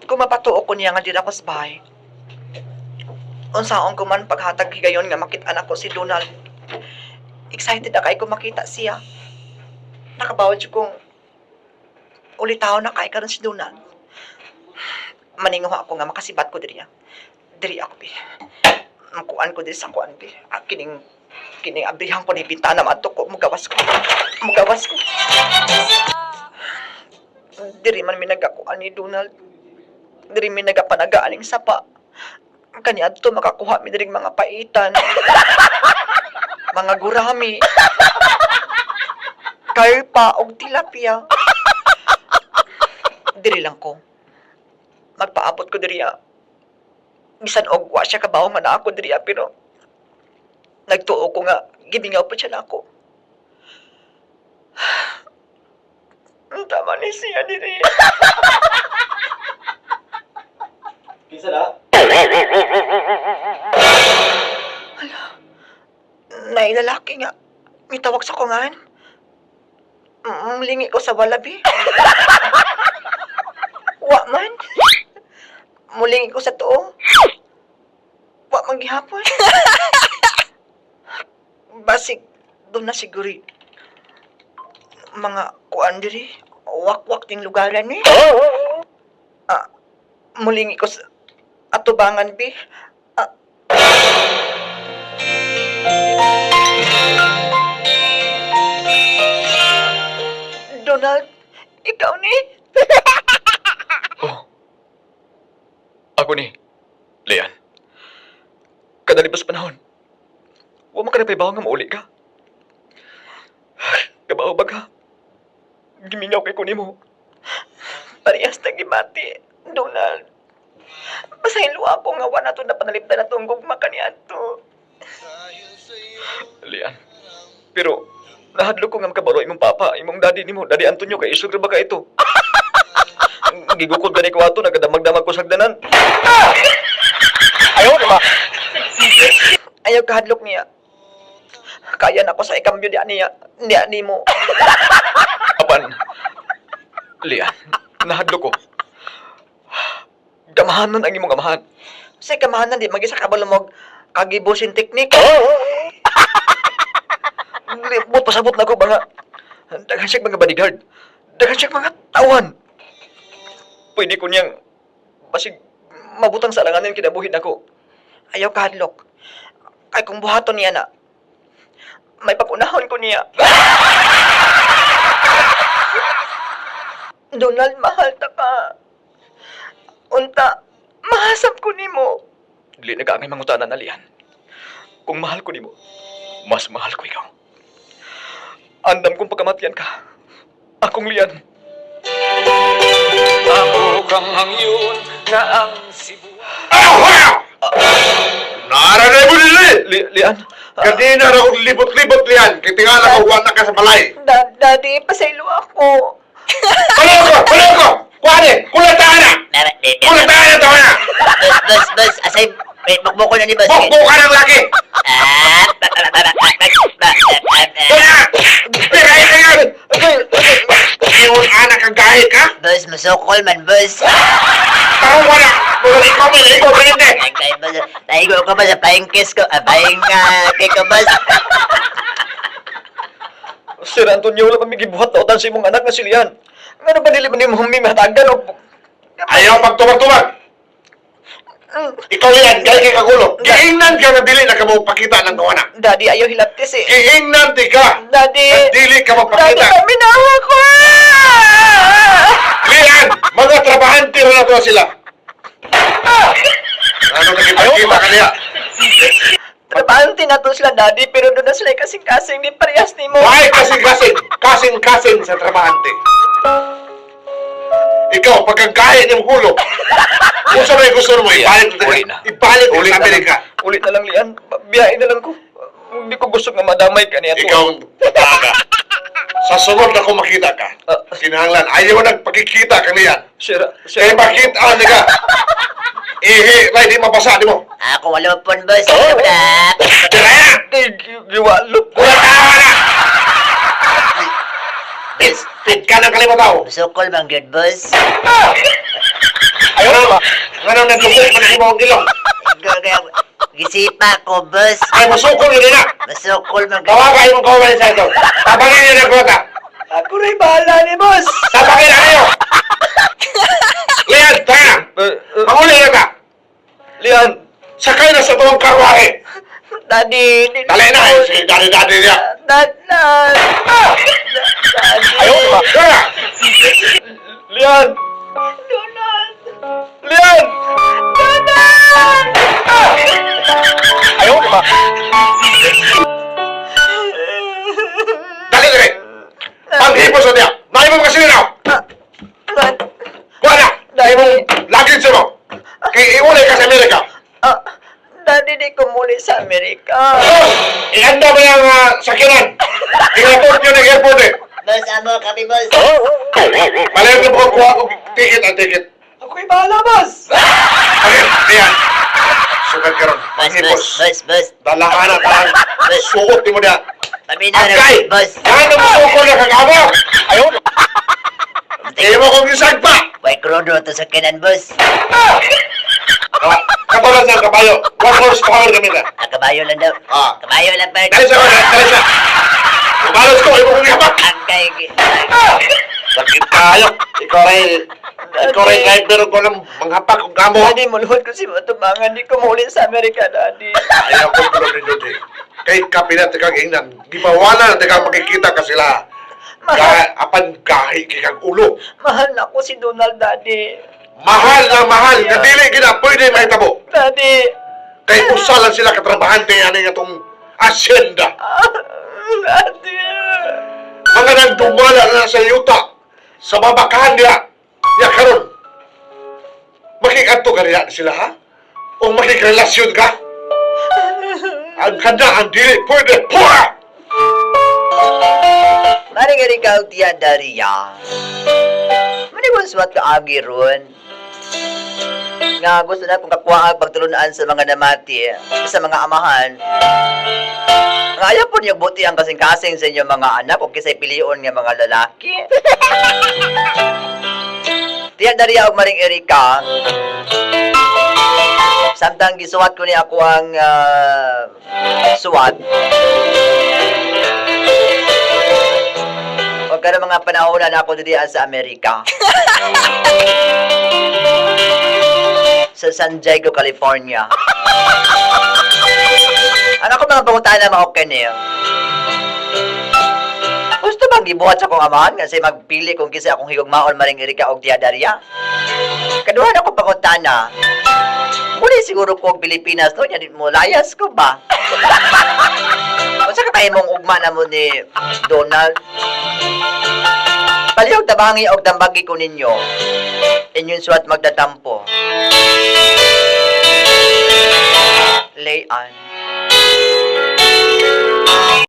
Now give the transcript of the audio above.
Kung mapatuo ko niya nga din ako sa bahay. Unsaon ko man paghatag higayon nga makit-an ako si Donald. Excited na kay ko makita siya. Nakabawad siya kong ulitaw na kay karon si Donald. Maninguha ako nga makasibat ko diri. Diri ako bi. Makuan ko diri sa kuan bi. Kining abrihan ko ni bintana madto ko mugawas ko. Diri man mi nagakuan ni Donald. Diri mi nagapanagaan ning sapa. Kaniadto makakuha mi diring mga paitan. Mga gurami. Karpa og tilapia. Diri lang ko. Magpaabot ko diri. Bisan og wa siya kabaw nga na ako diri pero nagtuo ko nga gibingaw pa siya nako. Tama ni siya diri. Kinsa na? Nailalaki nga. May tawag sa kungan. Lingi ko sa walabi. Wa man. Mulingi ko sa tuo. Wa man gihapon. Basig, doon na siguri. Mga kuan diri. Wak-wak ting lugaran ni. Mulingi ko sa atubangan bi. Donald, ikaw ni? Oh. Ako ni, Leanne. Kadalibas panahon. Huwag mo ka na paibaw nga mauli ka. Kabaw ba ka? Gimingaw kay kunin mo. Parehas na gimati, Donald. Pasahilo ako nga wala to na panalipdan na tong gugma kaniadto. Leanne. Pero, nahadlo ko nga makabalo imong papa, imong daddy nimo, Daddy Antonio, kay isog ba ka ito? Gigukod ka ni ko ato, nagadamag-damag ko sagdanan. Ayaw na ba? Ayaw kahadlok niya. Kaya na ko sa ikambyo niya ni mo. Apan, Leanne, nahadlo ko. Gamahanan ang imong amahan. Sa kamahanan di magisa kabalo mo kagibusin teknik. Libot pasabot na ko mga daghan siya mga bodyguard. Daghan siya mga tawan. Pwede ko niyang basig mabutang sa alanganin kinabuhin ako. Ayaw kahadlok. Kay kung buhaton niya na, may pagunahon ko niya. Donald, mahal ta ka. Unta, mahasap ko nimo. Dili nag-aangay mangutanan na Leanne. Kung mahal ko nimo, mas mahal ko ikaw. Andam kong pagkamatian ka. Akong Leanne. Ako kang hangyon nga ang sibuan. Naaranay mo nila Leanne? Kanina raw libot-libot liyan. Kitingala ko wala ka sa balay. Daddy, pasaylo ako. Palayo ko! Kuwari! Kulataan na! Kulataan na ito na! Bus, asay, bukbuk ko na ni Bus. Bukbo ka ng laki! Kaya! Pirahin ka yan! Iyon anak ang gahit ka? Bus, masukol man, Bus. Tao wala! Kung ikaw may ikaw may hindi! Ay, Bus, naigo ko ba sa paing kiss ko? Paing cake ko, Bus. Sir Antonio, wala pa may gibuhat na utan sa imong anak na si Leanne. Nga ba nili mo mong mimatagan o... Ayaw pagtumag-tumag! Ikaw yan, gaya kay kagulo. Giingnan ka na dili na ka magpakita ng kawana. Daddy, ayaw hilaptis eh. Giingnan di ka! Daddy! Na dili ka Daddy, magpakita. paminawa ko! Lian! Mga trabahante na to sila. Ano nakipagkita ka niya? Trabahante na to sila, Daddy, pero doon na sila kasing-kasing, di parehas ni mo. Why kasing-kasing? Kasing-kasing sa trabahante. Ikaw, pagkagaya niyong hulo, kung sa may gusto mo, ipalit Uli na. Ipalit Uli sa na Amerika. lang. Uli na lang, Leanne. Biyain na lang ko. Hindi ko gusto nga madamay ka niya. Ikaw, taga. Sa sunod na kung makita ka, kinahanglan, ayaw nagpakikita ka niya. Kaya makita ka. Ihi, na hindi mabasa di mo. Ako wala pon, Bus. Tiraya! Giwalop. Wala tawa na! Tit ka ng kalimataw. Masukol bang good, Bus? Ayaw na Nga nang nagdugo, manahimo ang ilong. Gisipa ko, boss. Ay, masukol yun na. Masukol man. Tawagay mong kawalan sa ito. Tabangin niya ng kota. Ako rin bahala ni boss. Tabangin na kayo. Lian, tayo na. Mahuli na ka. Lian! Sakay na sa tuwang karwahe. Daddy, Dali na, sige, dali niya. Daddy. Ayaw, kaya. Lian! Donald. Lian! Donald! Ayaw ba? Dali. Panghipos na niya. Nahin mo kasi nila. Kuha na. Nahin mo lagin siya mo. Kaya iulay ka sa Amerika. Daddy, di ko muli sa Amerika. Oh, ihanda mo yung sakinan. Tingapot nyo ng airport eh. Boss, amo kami, boss. Malayang na po kuha ko ticket. Ako'y bahala, boss. Okay, ayan. Sugat ka ron. Panghipos. Boss. Dalahan na talang suot mo na. Paminaw na, Agay! boss. Yan ang suko na kagama! Ayaw! Hindi mo kong isag pa! Way krono to sa kanan, boss. Katulad ng kabayo. 1 horsepower kami na. Kabayo lang daw. Ah. Kabayo lang, pa. Dali siya. Kumalos ko, ayaw kong ihapak! Agay. Sakit kayo! Ikaw rin driver ko ng manghapak kong kamo. Daddy, mulhod ko si Matubangan. Di ko muli sa Amerika, Daddy. Ayaw ko tulad ni Jody. Kay kapinat kang ingnan. Di ba wala na kang makikita ka sila. Apan gahi kang ulo. Mahal na ko si Donald, Daddy. Mahal na mahal. Nadili gina, pwede may tabo. Daddy. Kay usalan sila katrabahante ani nga tong asyenda. Daddy. Mga nang dumala na sa yuta. Sa babakahan niya. Ya karon. Makikanto ka niya sila ha? O makikrelasyon ka? Ang kanda ang dili pwede pura! Maring ikaw, Tia Daria. Manibon suwat ka agi ron. Nga gusto na kong kakuha ang pagtulunaan sa mga namati, sa mga amahan. Nga ayaw po niyo buti ang kasing-kasing sa inyong mga anak o kisay piliyon nga mga lalaki. Tia Daria o Maring Erika, samtang gisuwat ko niya ako ang suwat. Huwag ka na mga panahon na ako diyan sa Amerika. Sa San Diego, California. Ano ko mga pangutaan na mga okay niyo? Gusto bang gibuhat sa akong amahan kasi magpili kung kisa akong higugmaon Maring Erika o Tia Daria? Kaduhan ako pangutaan na. Muli siguro ko Pilipinas, no? Yan mo, layas ko ba? O sa katahin mong ugma na mo ni Donald? Palihog tabangi o dambagi ko ninyo. Inyong suwat magdatampo. Layan.